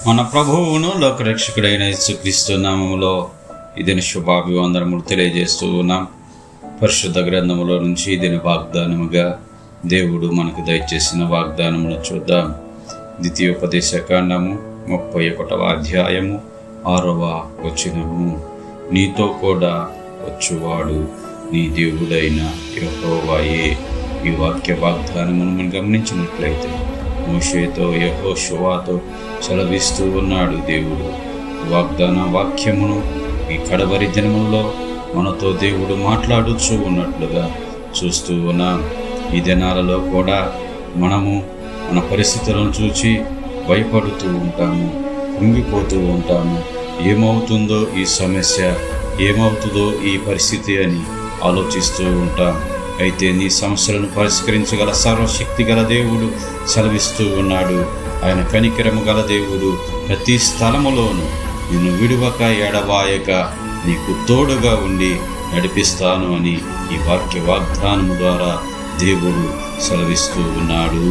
మన ప్రభువును లోకరక్షకుడైన యేసుక్రీస్తు నామములో ఇదిన శుభాభివందనములు తెలియజేస్తూ ఉన్నాం. పరిశుద్ధ గ్రంథములో నుంచి దీని వాగ్దానముగా దేవుడు మనకు దయచేసిన వాగ్దానమును చూద్దాం. ద్వితీయోపదేశ కాండము 31వ అధ్యాయము 6వ వచనము. నీతో కూడా వచ్చువాడు నీ దేవుడైన యెహోవాయే. ఈ వాక్య వాగ్దానమును మనం గమనించినట్లయితే మోషేతో యెహోషువతో సెలవిస్తూ ఉన్నాడు దేవుడు. వాగ్దాన వాక్యమును ఈ కడవరి దినములలో మనతో దేవుడు మాట్లాడుచూ ఉన్నట్లుగా చూస్తూ ఉన్నాం. ఈ దినాలలో కూడా మనము మన పరిస్థితులను చూచి భయపడుతూ ఉంటాము, కుంగిపోతూ ఉంటాము. ఏమవుతుందో ఈ సమస్య, ఏమవుతుందో ఈ పరిస్థితి అని ఆలోచిస్తూ ఉంటాం. అయితే నీ సమస్యలను పరిష్కరించగల సర్వశక్తి గల దేవుడు సెలవిస్తూ ఉన్నాడు. ఆయన కనికరము గల దేవుడు ప్రతి స్థలములోనూ నిన్ను విడువక ఎడబాయక నీకు తోడుగా ఉండి నడిపిస్తాను అని ఈ వాక్య వాగ్దానము ద్వారా దేవుడు సెలవిస్తూ ఉన్నాడు.